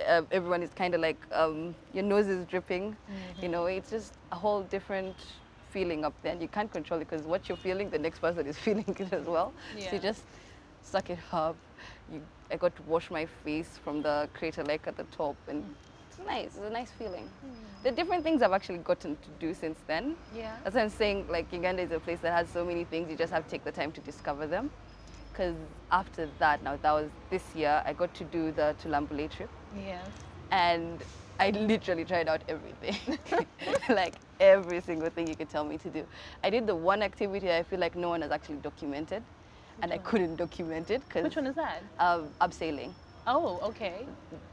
everyone is kind of like, your nose is dripping. You know, it's just a whole different feeling up there, and you can't control it because what you're feeling, the next person is feeling it as well. So you just suck it up. I got to wash my face from the crater lake at the top, and it's nice. It's a nice feeling. The different things I've actually gotten to do since then. Yeah. As I'm saying, like Uganda is a place that has so many things. You just have to take the time to discover them. Because after that, now that was this year, I got to do the Tulambule trip. Yeah. And I literally tried out everything. Like every single thing you could tell me to do. I did the one activity I feel like no one has actually documented. And I couldn't document it. Which one is that? Abseiling. Oh, okay.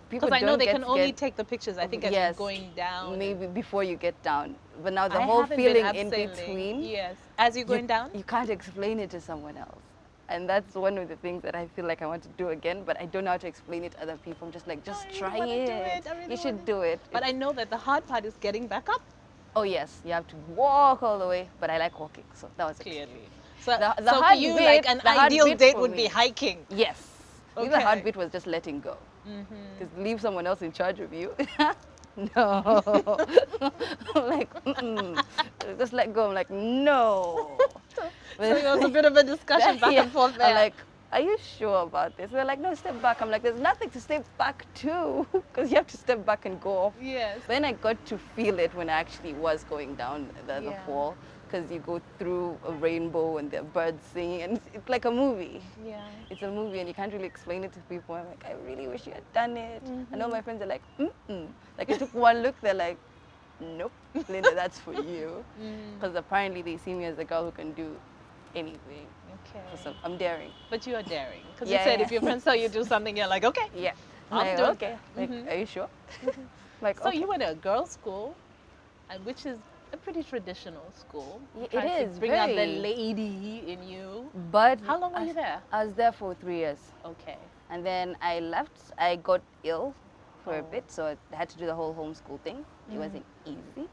People Because I know don't they get can only scared. take the pictures, I think, as Yes, you're going down. Maybe before you get down. But now the I whole haven't been feeling in abseiling. between. Yes. As you're going down? You can't explain it to someone else. And that's one of the things that I feel like I want to do again, but I don't know how to explain it to other people. I'm just like, just I really try wanna do it. it. I really You should wanna- do it. But I know that the hard part is getting back up. Oh yes, you have to walk all the way, but I like walking, so that was it. Clearly. So, The so for hard you, bit- like an the hard ideal bit date for would me. be hiking. Yes. I think the hard Okay. bit was just letting go. Because leave someone else in charge of you. No. I'm like, just let go. I'm like, no. So it was a bit of a discussion back and forth there. I'm like, are you sure about this? They're like, no, step back. I'm like, there's nothing to step back to, because you have to step back and go off. yes. Then I got to feel it when I actually was going down the Yeah. fall, because you go through a rainbow and there are birds singing, and it's like a movie. Yeah. It's a movie, and you can't really explain it to people. I'm like, I really wish you had done it. And all my friends are like, Like, I took one look, they're like, nope, Lynda, that's for you. Because apparently they see me as a girl who can do anything. Okay. So I'm daring. But you are daring. Because Yeah, you said yeah. if your friends tell you do something, you're like, okay. Yeah. I'm Like, doing okay. that. Like, are you sure? Like, So okay. you went to a girls' school, and which is a pretty traditional school. It Trying to is, bring out the very. lady in you. But How long were you there? I was there for 3 years. Okay. And then I left. I got ill for a Oh. bit, so I had to do the whole homeschool thing. It wasn't easy.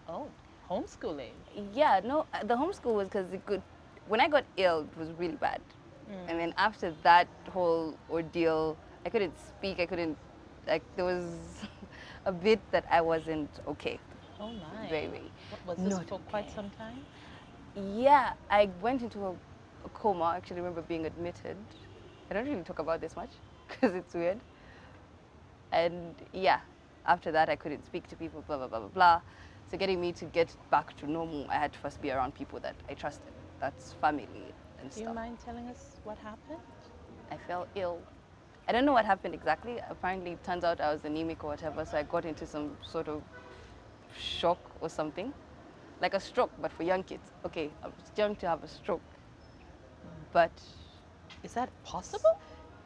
Oh, homeschooling. Yeah, no, the homeschool was because it could. When I got ill, it was really bad. And then after that whole ordeal, I couldn't speak. I couldn't, like, there was a bit that I wasn't okay. Oh my. Very. Was this not for quite okay. some time? Yeah, I went into a coma. I actually remember being admitted. I don't really talk about this much because it's weird. And yeah, after that, I couldn't speak to people, blah, blah, blah, blah, blah. So getting me to get back to normal, I had to first be around people that I trusted. That's family and Do you stuff. mind telling us what happened? I fell ill. I don't know what happened exactly. Apparently, it turns out I was anemic or whatever, so I got into some sort of shock or something. Like a stroke, but for young kids. Okay, I was young to have a stroke. But Is that possible?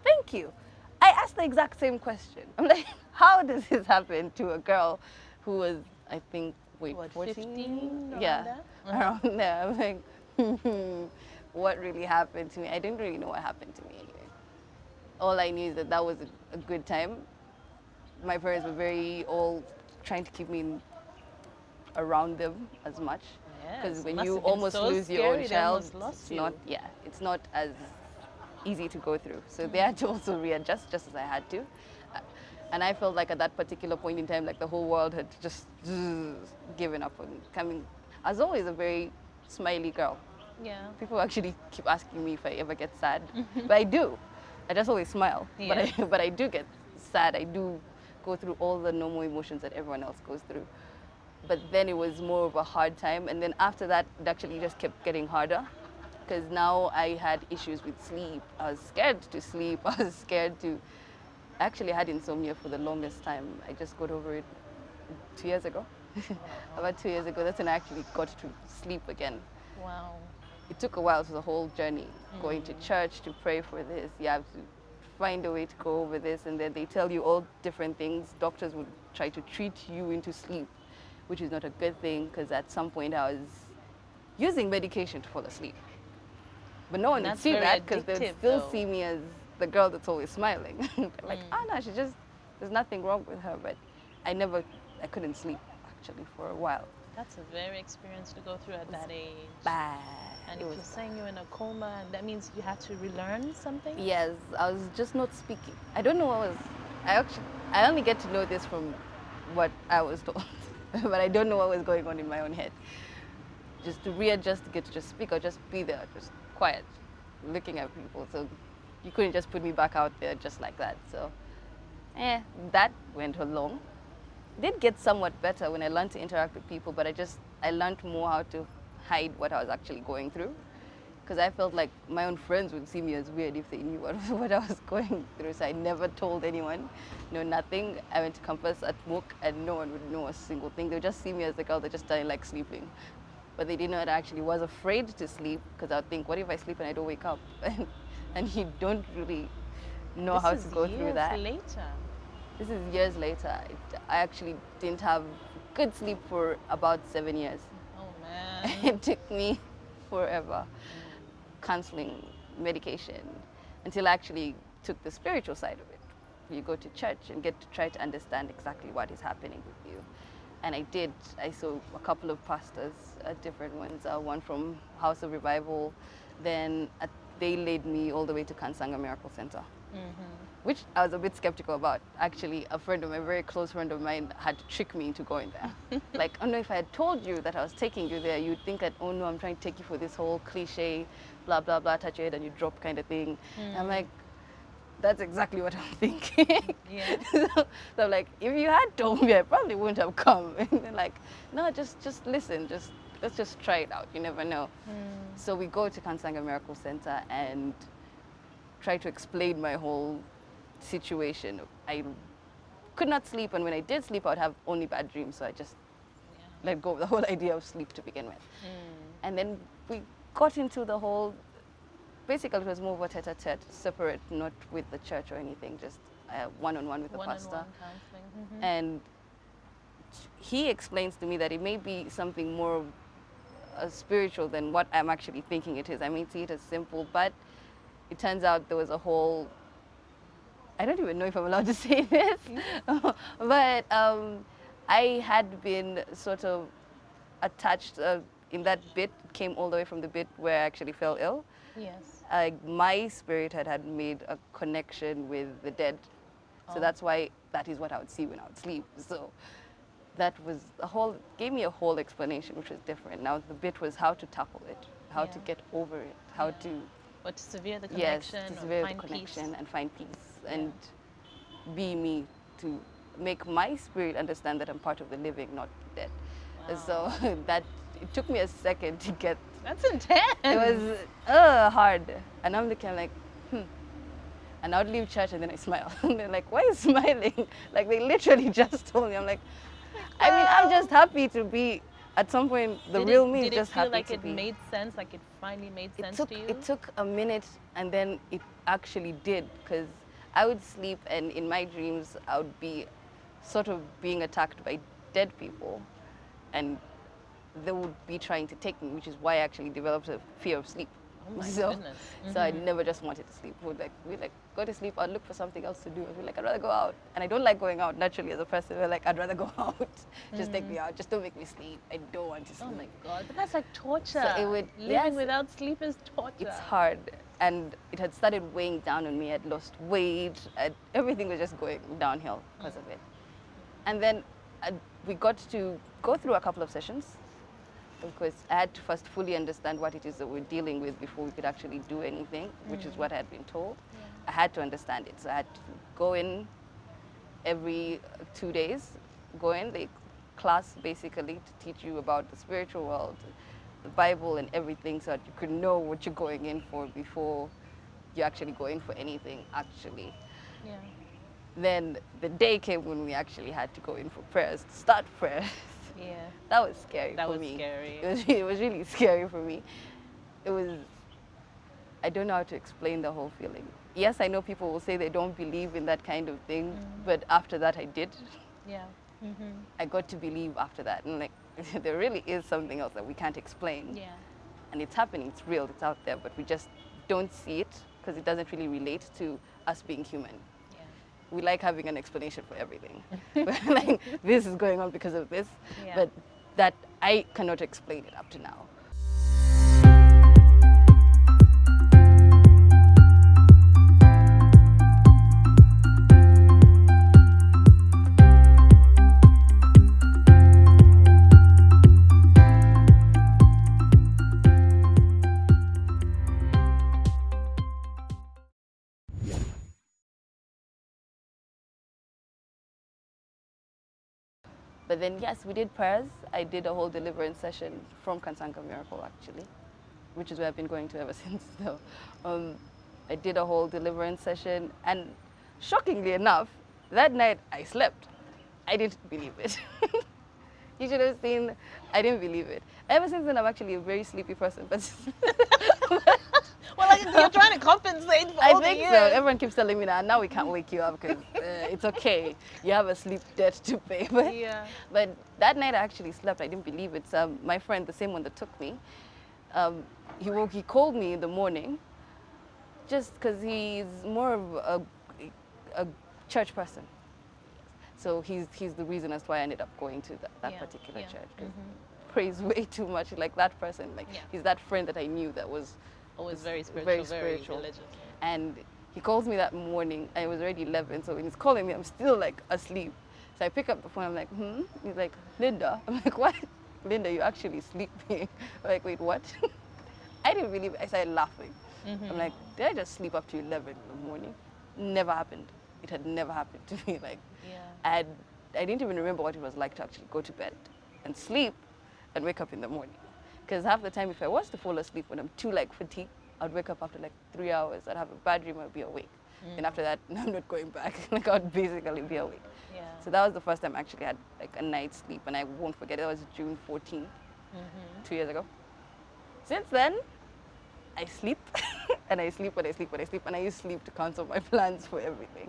thank you. I asked the exact same question. I'm like, how does this happen to a girl who was, I think, wait, What, 14? 15? Around Yeah, there? around there. I'm like, what really happened to me? I didn't really know what happened to me anyway. All I knew is that that was a good time. My parents were very all trying to keep me around them as much. Because Yes, when must you have been almost so lose your own scary, they child, almost lost it's you. not, yeah, it's not as easy to go through. So they had to also readjust just as I had to. And I felt like at that particular point in time, like the whole world had just given up on coming. I was always a very smiley girl. Yeah. People actually keep asking me if I ever get sad, but I do. I just always smile, Yeah. but I do get sad. I do go through all the normal emotions that everyone else goes through. But then it was more of a hard time, and then after that, it actually just kept getting harder, because now I had issues with sleep. I was scared to sleep. I was scared to. I actually had insomnia for the longest time. I just got over it 2 years ago. About 2 years ago, that's when I actually got to sleep again. Wow. It took a while. It was a whole journey, going to church to pray for this. You have to find a way to go over this, and then they tell you all different things. Doctors would try to treat you into sleep, which is not a good thing, because at some point I was using medication to fall asleep. But no one would That's see very that, because they'd addictive, still though. see me as the girl that's always smiling. They're like, oh no, there's nothing wrong with her. But I couldn't sleep actually for a while. That's a very experience to go through at that age. Bad. And It if was you're saying you're in a coma, that means you had to relearn something? Yes, I was just not speaking. I don't know what was. I only get to know this from what I was told, but I don't know what was going on in my own head. Just to readjust to get to just speak or just be there, just quiet, looking at people. So you couldn't just put me back out there just like that. So that went along. Did get somewhat better when I learned to interact with people, but I learned more how to hide what I was actually going through. Because I felt like my own friends would see me as weird if they knew what I was going through. So I never told anyone, no, nothing. I went to campus at work and no one would know a single thing. They would just see me as the girl that just didn't like sleeping. But they didn't know that I actually was afraid to sleep, because I would think, what if I sleep and I don't wake up? And you don't really know how to go through that. This is years later. This is years later. I actually didn't have good sleep for about 7 years. Oh man. It took me forever. Counseling, medication, until I actually took the spiritual side of it. You go to church and get to try to understand exactly what is happening with you. And I did. I saw a couple of pastors, different ones, one from House of Revival. Then they led me all the way to Kansanga Miracle Center, which I was a bit skeptical about. Actually, a very close friend of mine had to trick me into going there. Like, oh no, if I had told you that I was taking you there, you'd think that, oh no, I'm trying to take you for this whole cliche, blah, blah, blah, touch your head and you drop kind of thing. I'm like, that's exactly what I'm thinking. Yeah. So I'm like, if you had told me, I probably wouldn't have come. And they're like, no, just listen, let's just try it out. You never know. So we go to Kansanga Miracle Center and try to explain my whole situation. I could not sleep, and when I did sleep, I would have only bad dreams. So I just let go of the whole idea of sleep to begin with. And then we got into the whole. Basically, it was more of a tete-a-tete, separate, not with the church or anything, just one-on-one with the pastor. One-on-one counseling. And he explains to me that it may be something more spiritual than what I'm actually thinking it is. I may see it as simple, but it turns out there was a whole, I don't even know if I'm allowed to say this, but I had been sort of attached in that bit, came all the way from the bit where I actually fell ill. Yes. My spirit had made a connection with the dead. So that's why that is what I would see when I would sleep. So that was gave me a whole explanation, which was different. Now the bit was how to tackle it, how to get over it, how to... Or to sever the connection, to sever the connection and find peace and be me, to make my spirit understand that I'm part of the living, not the dead. Wow. So it took me a second to get. That's intense. It was hard. And I'm looking, I'm like, And I would leave church and then I smile. And they're like, why are you smiling? Like, they literally just told me. I'm like, I mean, I'm just happy to be, at some point, the real me is just happy to be. Did it feel like it made sense, like it finally made sense to you? It took a minute, and then it actually did, because I would sleep, and in my dreams, I would be sort of being attacked by dead people, and they would be trying to take me, which is why I actually developed a fear of sleep. Oh my goodness. So I never just wanted to sleep. We'd go to sleep, I'd look for something else to do. I'd be like, I'd rather go out. And I don't like going out naturally as a person. We're like, I'd rather go out. Just take me out. Just don't make me sleep. I don't want to sleep. Oh my God. But that's like torture. So it would, living without sleep is torture. It's hard. And it had started weighing down on me. I'd lost weight. Everything was just going downhill because of it. And then we got to go through a couple of sessions. Of course, I had to first fully understand what it is that we're dealing with before we could actually do anything, which is what I had been told. Yeah. I had to understand it. So I had to go in every 2 days, the class basically to teach you about the spiritual world, the Bible and everything, so that you could know what you're going in for before you actually go in for anything, actually. Yeah. Then the day came when we actually had to go in for prayers, to start prayers. Yeah. That was scary for me. That was scary. It was really scary for me. I don't know how to explain the whole feeling. Yes, I know people will say they don't believe in that kind of thing, but after that I did. Yeah. I got to believe after that. And like, there really is something else that we can't explain. Yeah. And it's happening, it's real, it's out there, but we just don't see it because it doesn't really relate to us being human. We like having an explanation for everything. Like, this is going on because of this, but that I cannot explain it up to now. But then, yes, we did prayers. I did a whole deliverance session from Kansanga Miracle, actually, which is where I've been going to ever since. So I did a whole deliverance session. And shockingly enough, that night I slept. I didn't believe it. You should have seen, I didn't believe it. Ever since then, I'm actually a very sleepy person. But Well, like, you're trying to compensate for I all the think years. so. Everyone keeps telling me that now we can't wake you up because it's okay. You have a sleep debt to pay. But, Yeah. but that night I actually slept. I didn't believe it. So my friend, the same one that took me, he called me in the morning just because he's more of a church person. So he's the reason as to why I ended up going to that Yeah, particular yeah. church. 'Cause prays way too much. Like that person, like Yeah. he's that friend that I knew that was Always very spiritual, very very spiritual. religious. And he calls me that morning. I was already 11, so when he's calling me, I'm still like asleep. So I pick up the phone. I'm like, He's like, Linda. I'm like, what? Linda, you actually sleeping? I'm like, wait, what? I didn't believe it. I started laughing. I'm like, did I just sleep up to 11 in the morning? Never happened. It had never happened to me. Like, Yeah. I didn't even remember what it was like to actually go to bed and sleep and wake up in the morning. Because half the time, if I was to fall asleep when I'm too like fatigued, I'd wake up after like 3 hours. I'd have a bad dream. I'd be awake. And after that, I'm not going back. Like I'd basically be awake. Yeah. So that was the first time I actually had like a night's sleep, and I won't forget it. That was June 14th, 2 years ago. Since then, I sleep, and I sleep, and I sleep, and I sleep, and I use sleep to cancel my plans for everything.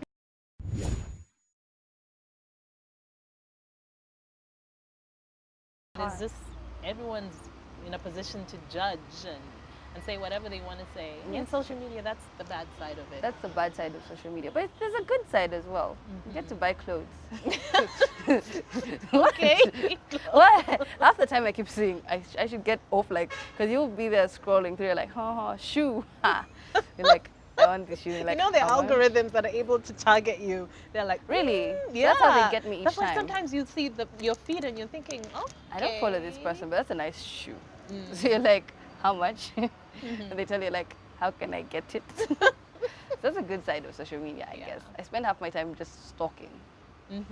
Is this everyone's in a position to judge and say whatever they want to say? I mean, Yes. social media, that's the bad side of it. That's the bad side of social media, but there's a good side as well. You get to buy clothes. Okay. What? Half the time I keep saying I should get off, like, because you'll be there scrolling through, you're like, shoe, ha. You're like, I want this shoe. You're like, You know the how much? algorithms that are able to target you. They're like, Really? yeah. That's how they get me each That's why time. sometimes you see your feed and you're thinking, oh, I don't follow this person, but that's a nice shoe. So you're like, how much? And they tell you, like, how can I get it? That's a good side of social media, I guess. I spend half my time just stalking. And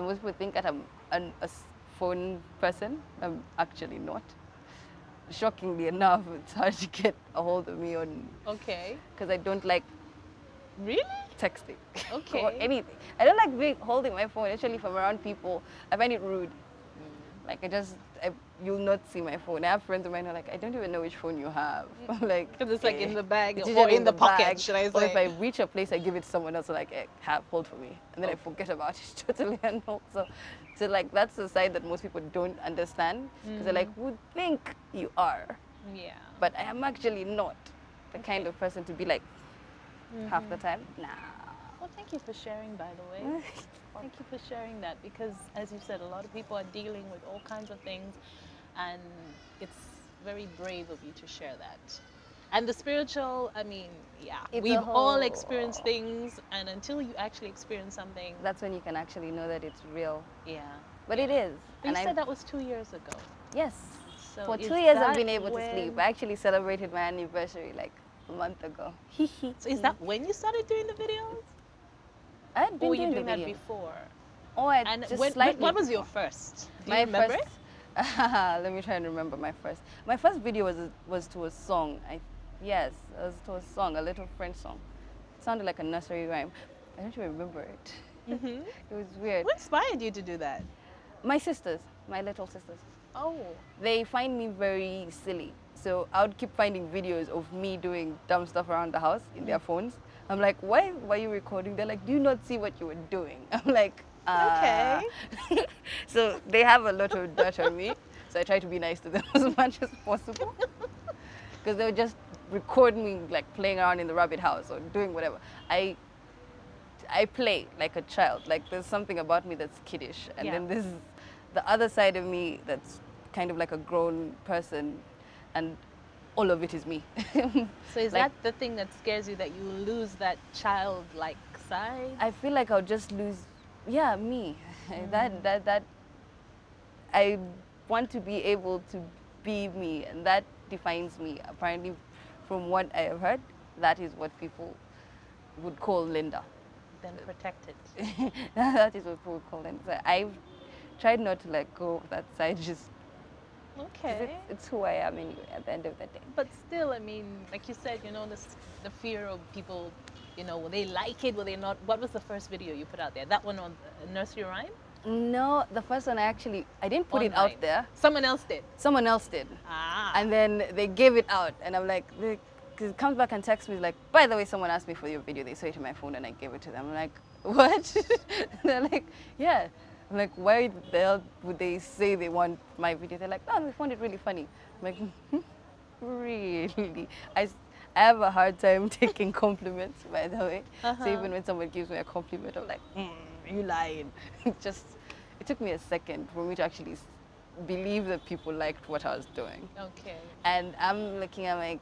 most people think that I'm a phone person. I'm actually not. Shockingly enough, it's hard to get a hold of me on, okay. because I don't like Really? texting or Okay. anything. I don't like holding my phone, especially if I'm around people. I find it rude. Like you'll not see my phone. I have friends of mine who are like, I don't even know which phone you have. I'm like, Because it's like in the bag It's or usually in the pocket, bag. should I Or if say. I reach a place, I give it to someone else, so like, hold for me. And then I forget about it totally. And also, so like, that's the side that most people don't understand. Because they're like, would think you are. Yeah. But I am actually not the kind of person to be like, half the time, nah. Well, thank you for sharing, by the way. Thank you for sharing that, because as you said, a lot of people are dealing with all kinds of things, and it's very brave of you to share that. And the spiritual, I mean, yeah, It's a we've all whole- experienced things, and until you actually experience something, That's when you can actually know that it's real. yeah. But it is. But you said that was 2 years ago. Yes. So For is 2 years, I've that been able to when- sleep. I actually celebrated my anniversary like a month ago. So is that when you started doing the videos? I had been Or were you doing doing the that video. before? Oh, I And just when, slightly what was your before. first? Do My you remember first, it? let me try and remember my first. My first video was to a song. Yes, it was to a song, a little French song. It sounded like a nursery rhyme. I don't even remember it. It was weird. What inspired you to do that? My sisters, my little sisters, Oh. they find me very silly. So I would keep finding videos of me doing dumb stuff around the house in their phones. I'm like, why were you recording? They're like, do you not see what you were doing? I'm like, Okay. So they have a lot of dirt on me. So I try to be nice to them as much as possible. Because they would just record me like playing around in the rabbit house or doing whatever. I play like a child. Like there's something about me that's kiddish. And Yeah. then there's the other side of me that's kind of like a grown person. And all of it is me. So is Like- that the thing that scares you, that you lose that childlike side? I feel like I'll just lose, yeah, me. That I want to be able to be me, and that defines me. Apparently, from what I have heard, that is what people would call Linda. Then protect it. That is what people would call Linda. So I've tried not to let go of that side. Just Okay. it's who I am anyway. At the end of the day. But still, I mean, like you said, you know, the fear of people, you know, will they like it, will they not? What was the first video you put out there? That one on nursery rhyme? No, the first one I didn't put it Online. out there. Someone else did. Someone else did. Ah. And then they gave it out, and I'm like, because it comes back and texts me like, by the way, someone asked me for your video. They saw it in my phone, and I gave it to them. I'm like, what? They're like, yeah. I'm like, why the hell would they say they want my video? They're like, oh, we found it really funny. I'm like, really? I have a hard time taking compliments, by the way. So even when someone gives me a compliment, I'm like, you lying. It took me a second for me to actually believe that people liked what I was doing. Okay. And I'm looking, I'm like,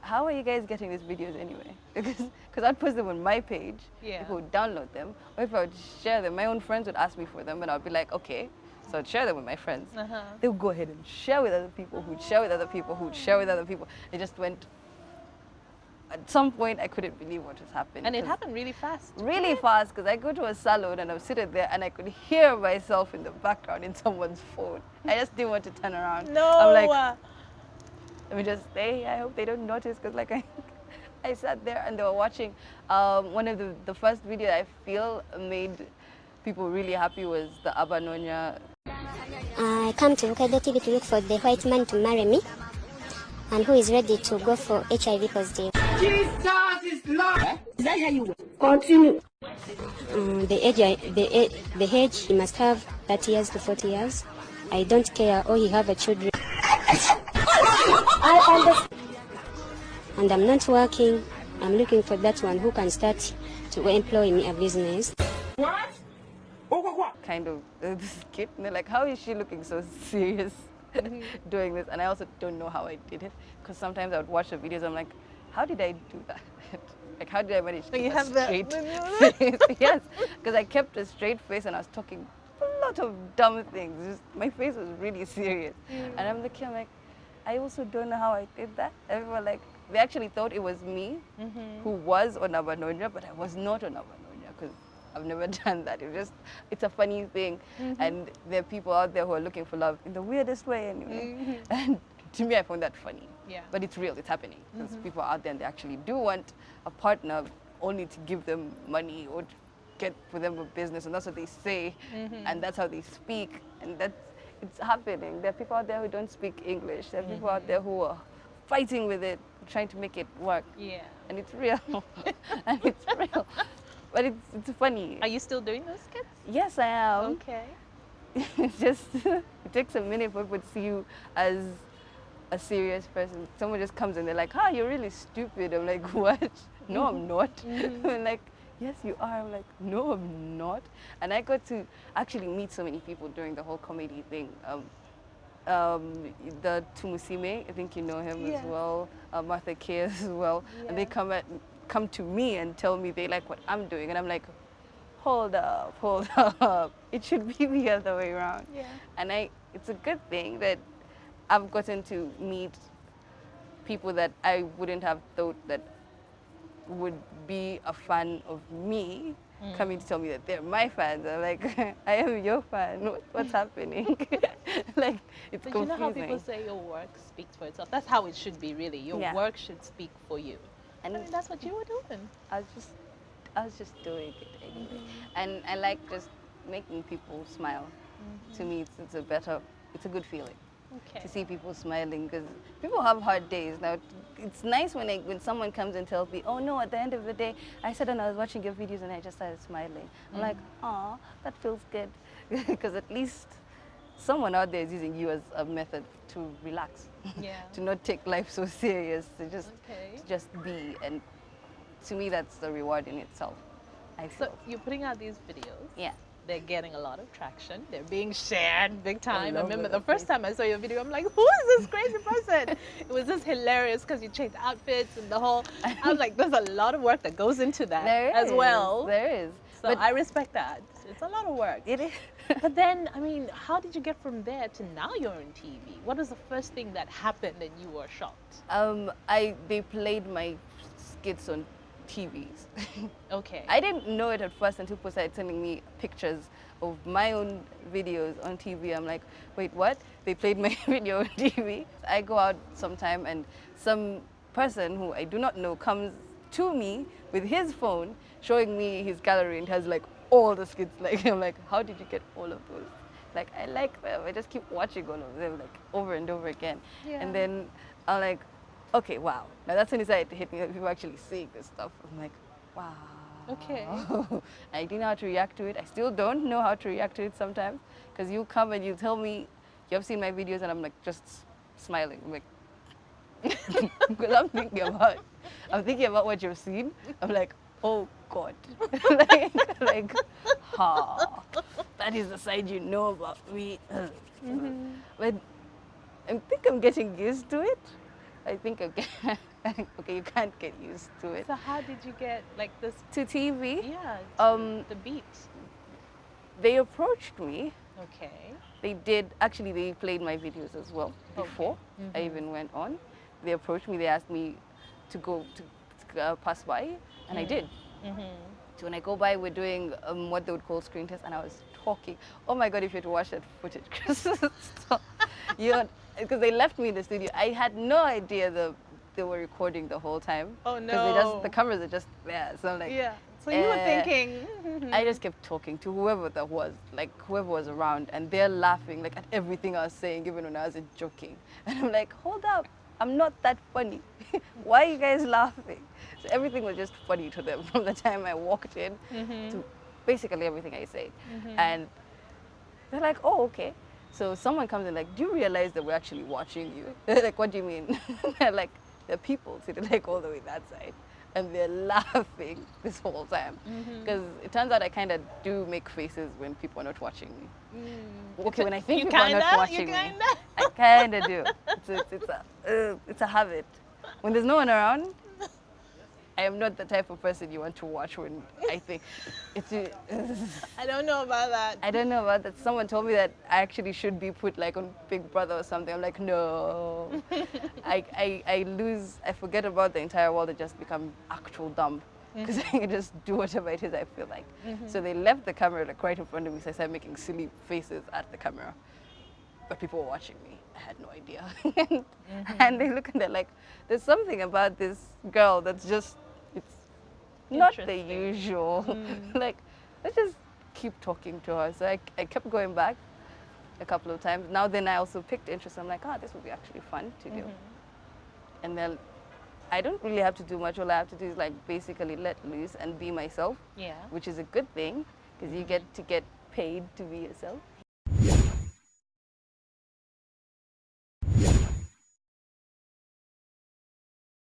how are you guys getting these videos anyway? Because I'd post them on my page, people would download them, or if I would share them, my own friends would ask me for them, and I'd be like, okay. So I'd share them with my friends. They would go ahead and share with other people, who'd share with other people, who'd share with other people. It just went, at some point, I couldn't believe what was happening. And it happened really fast. Really fast, because I go to a salon and I'm sitting there and I could hear myself in the background in someone's phone. I just didn't want to turn around. No. I'm like, let me just stay. I hope they don't notice, because like I sat there and they were watching. One of the first video I feel made people really happy was the Abanonia. I come to Hokkaido TV to look for the white man to marry me, and who is ready to go for HIV positive. Jesus is Lord. Is that how you work? Continue. The age he must have 30 years to 40 years. I don't care, or he have a children. And I'm not working. I'm looking for that one who can start to employ me a business. What? What? Kind of this kid, and they're like, how is she looking so serious doing this? And I also don't know how I did it, because sometimes I would watch the videos, I'm like, how did I do that? Like, how did I manage to keep a straight face? Yes, because I kept a straight face and I was talking a lot of dumb things. Just, my face was really serious. And I'm looking, I'm like, I also don't know how I did that. Everyone like, they actually thought it was me who was on Abanonia, but I was not on Abanonia, because I've never done that. It's a funny thing. And there are people out there who are looking for love in the weirdest way anyway. And to me, I found that funny. Yeah. But it's real, it's happening. Because people are out there and they actually do want a partner only to give them money or to get for them a business, and that's what they say, and that's how they speak, and it's happening. There are people out there who don't speak English. There are people out there who are fighting with it, trying to make it work. Yeah. And it's real. And it's real. But it's funny. Are you still doing those skits? Yes, I am. Okay. It's just, it takes a minute for people to see you as a serious person. Someone just comes and they're like, you're really stupid. I'm like, what? No, I'm not. I'm like, yes, you are. I'm like, no, I'm not. And I got to actually meet so many people during the whole comedy thing. The Tumusime, I think you know him as well. Martha K as well. And they come to me and tell me they like what I'm doing. And I'm like, hold up. It should be the other way around. Yeah. And it's a good thing that I've gotten to meet people that I wouldn't have thought that would be a fan of me, coming to tell me that they're my fans. I'm like, I am your fan. What's happening? Like, it's confusing. You know how people say your work speaks for itself? That's how it should be, really. Your work should speak for you. And I mean, that's what you were doing. I was just doing it anyway. And I like just making people smile. To me, it's a good feeling. To see people smiling, because people have hard days. Now, it's nice when someone comes and tells me, oh no, at the end of the day, I sat and I was watching your videos and I just started smiling. I'm like, aw, that feels good. Because at least someone out there is using you as a method to relax, to not take life so serious, to just be. And to me, that's the reward in itself, I feel. So you're putting out these videos. Yeah. They're getting a lot of traction. They're being shared big time. I remember the first time I saw your video, I'm like, who is this crazy person? It was just hilarious because you changed outfits and the whole, I was like, there's a lot of work that goes into that as well. There is. So but I respect that. It's a lot of work. It is. But then, I mean, how did you get from there to now you're on TV? What was the first thing that happened and you were shocked? They played my skits on TVs. Okay. I didn't know it at first until people started sending me pictures of my own videos on TV. I'm like, wait, what? They played my video on TV. I go out sometime and some person who I do not know comes to me with his phone showing me his gallery and has like all the skits. Like, I'm like, how did you get all of those? Like, I like them. I just keep watching all of them like over and over again. Yeah. And then I'm like, okay, wow. Now that's when it started to hit me that people actually seeing this stuff. I'm like, wow. Okay. I didn't know how to react to it. I still don't know how to react to it sometimes. Because you come and you tell me you have seen my videos and I'm like just smiling. I'm like, because I'm thinking about what you've seen. I'm like, oh God. Ha, that is the side you know about me. But I think I'm getting used to it. I think okay, you can't get used to it. So how did you get like this? To TV, Yeah. The beat. they approached me. Okay. Actually, they played my videos as well before I even went on. They approached me, they asked me to go to pass by, and I did. So when I go by, we're doing what they would call screen test, and I was talking. Oh my God, if you had to watch that footage, because they left me in the studio. I had no idea they were recording the whole time. Oh no. Because the cameras are just there. So I'm like, Yeah. So you were thinking. I just kept talking to whoever that was, like whoever was around, and they're laughing like at everything I was saying, even when I was joking. And I'm like, hold up, I'm not that funny. Why are you guys laughing? So everything was just funny to them from the time I walked in to basically everything I say. And they're like, oh, okay. So someone comes in like, do you realize that we're actually watching you? They're like, what do you mean? They're like, the people sitting like all the way that side. And they're laughing this whole time. Because it turns out I kind of do make faces when people are not watching me. Okay, when I think people are not watching me, I kind of do. It's a habit. When there's no one around, I am not the type of person you want to watch when I think I don't know about that. I don't know about that. Someone told me that I actually should be put like on Big Brother or something. I'm like, no. I forget about the entire world and just become actual dumb. Because I can just do whatever it is I feel like. So they left the camera like right in front of me, so I started making silly faces at the camera. But people were watching me. I had no idea. And they look and they're like, there's something about this girl that's just, it's not the usual. Like, let's just keep talking to her. So I kept going back a couple of times. Now then I also picked interest. I'm like, this would be actually fun to do. And then I don't really have to do much. All I have to do is like basically let loose and be myself. Yeah. Which is a good thing because you get to get paid to be yourself.